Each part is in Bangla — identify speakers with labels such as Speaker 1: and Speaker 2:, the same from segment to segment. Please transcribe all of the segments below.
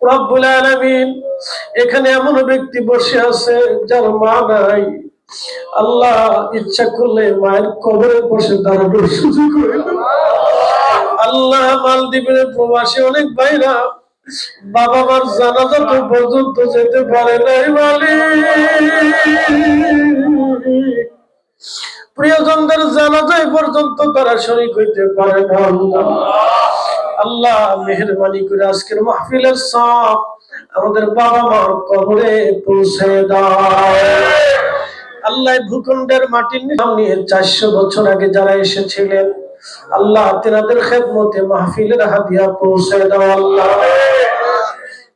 Speaker 1: রব্বুল আলামিন, এখানে এমন ব্যক্তি বসে আছে যার মা নাই। আল্লাহ ইচ্ছা করলে মায়ের কবরে বসে দাঁড়ানোর সুযোগ হইল। আল্লাহ মালদ্বীপের প্রবাসী অনেক ভাইরা বাবা মার জানাজা তো পর্যন্ত যেতে পারে নাই, প্রিয়জনদের জানাজায় পর্যন্ত তারা শরীক হইতে পারে না। আল্লাহ মেহেরবানি করে আজকের মাহফিলের সওয়াব আমাদের বাবা মার কবরে পৌঁছে দাও। আল্লাহ ভূখণ্ডের মাটির নিয়ে 400 বছর আগে যারা এসেছিলেন, আল্লাহ তেনাদের খেদমতে মাহফিলের হাদিয়া পৌঁছে দাও। আল্লাহ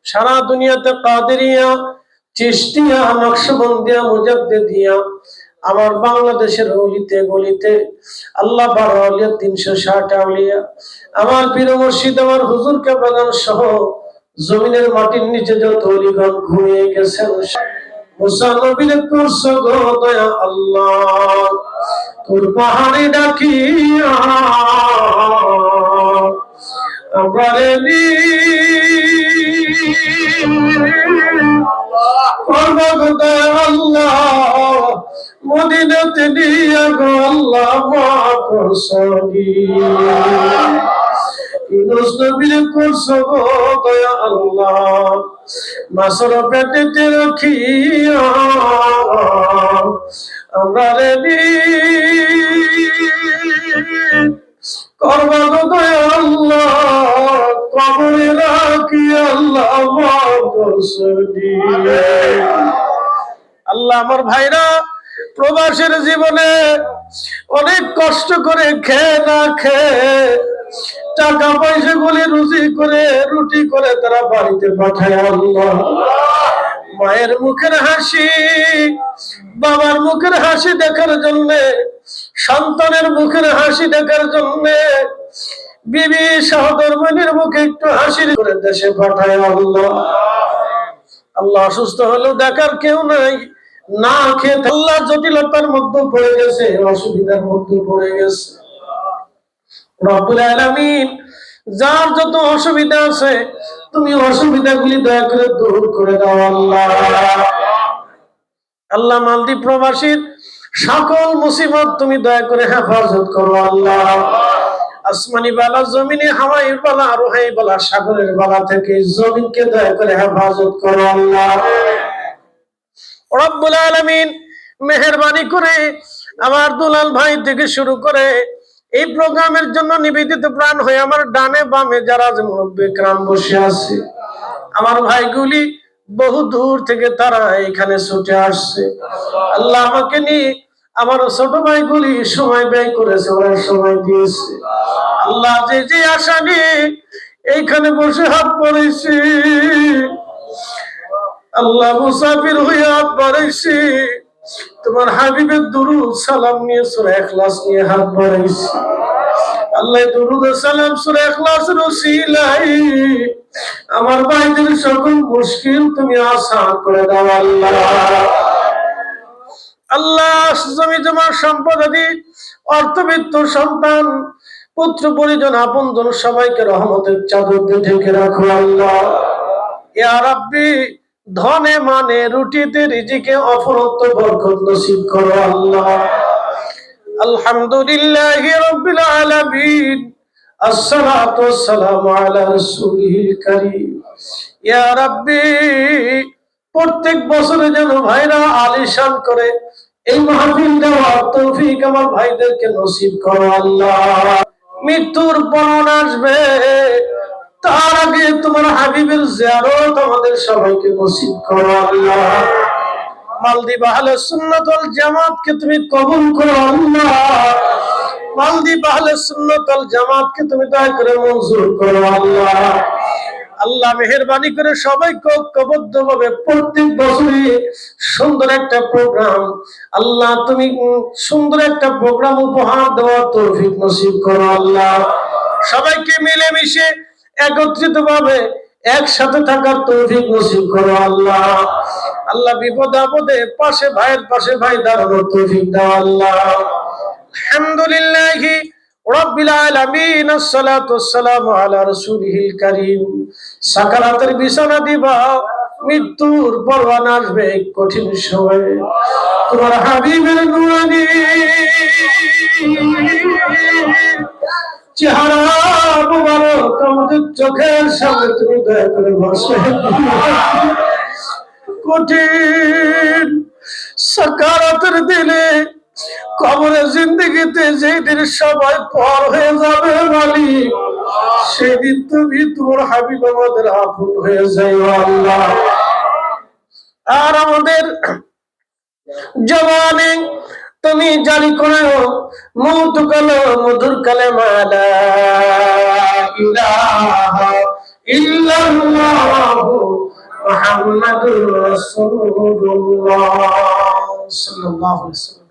Speaker 1: সারা দুনিয়াতে কাদেরিয়া, চিশতিয়া, নকশবন্দিয়া, মুজাদ্দিদিয়া, আমার বাংলাদেশের অলিতে গলিতে আল্লাহ 12 আউলিয়া, 360 আউলিয়া, আমার পীর মুর্শিদ, আমার হুজুর কেবলাগান সহ জমিনের মাটির নিচে যত অলিগণ ঘুমিয়ে গেছেন, মুসা নবীর করছো গো দয়া আল্লাহ, তোর পাহাড়ে ডাকিয়া আমরা রেডি করবো গো দয়া আল্লাহ, মদিনাতে নিয়ে গো আল্লাহ মাফ করছো ইউনূস নবীর করছো গো দয়া আল্লাহ, মাছের পেটেতে রাখিয়া আমরা রেডি করবো গো দয়া আল্লাহ, কবরে রাখি আল্লাহ মাফ করছো আল্লাহ। আমার ভাইরা প্রবাসের জীবনে অনেক কষ্ট করে খেয়ে না খেয়ে টাকা পয়সা গুলি রুজি করে রুটি করে তারা বাড়িতে পাঠায়। আল্লাহ মায়ের মুখের হাসি, বাবার মুখের হাসি দেখার জন্য, সন্তানের মুখের হাসি দেখার জন্য বিবি সহধর্মিনীর মুখে একটু হাসি করে দেশে পাঠায়। আল্লাহ আল্লাহ অসুস্থ হলেও দেখার কেউ নাই, না খেয়ে আল্লাহ জটিলতার মধ্যে পড়ে গেছে, অসুবিধার মধ্যে পড়ে গেছে। রব্বুল আলামিন, যার যত অসুবিধা আছে তুমি অসুবিধাগুলি দয়া করে দূর করে দাও। আল্লাহ আল্লাহ মালদ্বীপ প্রবাসীর সকল মুসিবত তুমি দয়া করে হেফাজত করো। আল্লাহ আসমানি বালা, জমিনে হাওয়াই বালা, রুহাই বালা, সাগরের বালা থেকে জমিনকে দয়া করে হেফাজত করো। আল্লাহ রব্বুল আলামিন, মেহেরবানি করে আমার দুলাল ভাই থেকে শুরু করে এই প্রোগ্রামের জন্য নিবেদিত প্রাণ হয়ে আমার ডানে বামে যারা মুরব্বি کرام বসে আছে, আমার ভাইগুলি বহু দূর থেকে তারা এখানে ছুটে আসছে। আল্লাহ আমাকে নিয়ে আমার ছোট ভাইগুলি সময় ব্যয় করেছে, ওরা সময় দিয়েছে। আল্লাহ যে যে আশা নিয়ে এইখানে বসে হাত বাড়াইছি, আল্লাহ মুসাফির হয়ে হাত বাড়াইছি, তোমার হাবিবের দুরূদ সালাম নিয়ে সূরা ইখলাস নিয়ে হাত বাড়াইছি। আল্লাহ দুরূদ সালাম সূরা ইখলাসের ওসিলায় আমার ভাইদের সকল মুশকিল তুমি আসান করে দাও। আল্লাহ আল্লাহ জমি জমা সম্পদ আদি অর্থবিত্ত সন্তান পুত্র পরিজন আপনজন সবাইকে রহমতের চাদর দিয়ে ঢেকে রাখো। আল্লাহ ইয়া রাব্বি, ধনে মানে রুটিতে রিজিকে অফুরন্ত বরকত নসিব করো। আল্লাহ আলহামদুলিল্লাহি রাব্বিল আলামিন, আসসালাতু ওয়াসসালামু আলা রাসূলিল কারীম। ইয়া রাব্বি, প্রত্যেক বছরে যেন ভাইরা আলিশান করে এই মাহফিল দেওয়ার তৌফিক আমার ভাইদেরকে নসিব করো। আল্লাহ মৃত্যুর পর আসবে, তার আগে তোমার হাবিবের জিয়ারত আমাদের সবাইকে নসিব করো। আল্লাহ মালদ্বীপ আহলে সুন্নাত ওয়াল জামাতকে তুমি কবুল করো। আল্লাহ মালদ্বীপ আহলে সুন্নাত ওয়াল জামাতকে তুমি দয়া করে মঞ্জুর করো। আল্লাহ আল্লাহ মেহেরবানি করে সবাইকে ঐক্যবদ্ধভাবে প্রত্যেক বছরই সুন্দর একটা প্রোগ্রাম, আল্লাহ তুমি সুন্দর একটা প্রোগ্রাম উপহার দেওয়ার তৌফিক নসিব করো। আল্লাহ সবাইকে মিলেমিশে একত্রিত ভাবে একসাথে থাকার তৌফিক নসিব করো। আল্লাহ আল্লাহ বিপদ আপদে পাশে ভাইয়ের পাশে ভাই দাঁড়ানোর তৌফিক দাও। আল্লাহ আলহামদুলিল্লাহি রব্বিল আলামিন আসসালাতু ওয়াসসালামু আলা রাসূলিল কারীম। সাকারাতের বিছানা দিবা, মৃত্যুর পরওয়ানা আসবে কঠিন সময়ে, তোমার হাবিবের নুরানি চেহারা মুবারক আমাদের চোখের সামনে তুমি দয়া করে বসে কঠিন সাকারাতের দিনে, কবরে জিন্দগিতে যেই দিন সবাই পর হয়ে যাবে মালিক, সেদিন তুমি তোমার হাবিব আমাদের আপন হয়ে যাও আল্লাহ। আর আমাদের জবানে তুমি জারি করো মৌত কালো মধুর কালেমা লা ইলাহা ইল্লাল্লাহু মুহাম্মাদুর রাসূলুল্লাহ সাল্লাল্লাহু আলাইহি ওয়াসাল্লাম।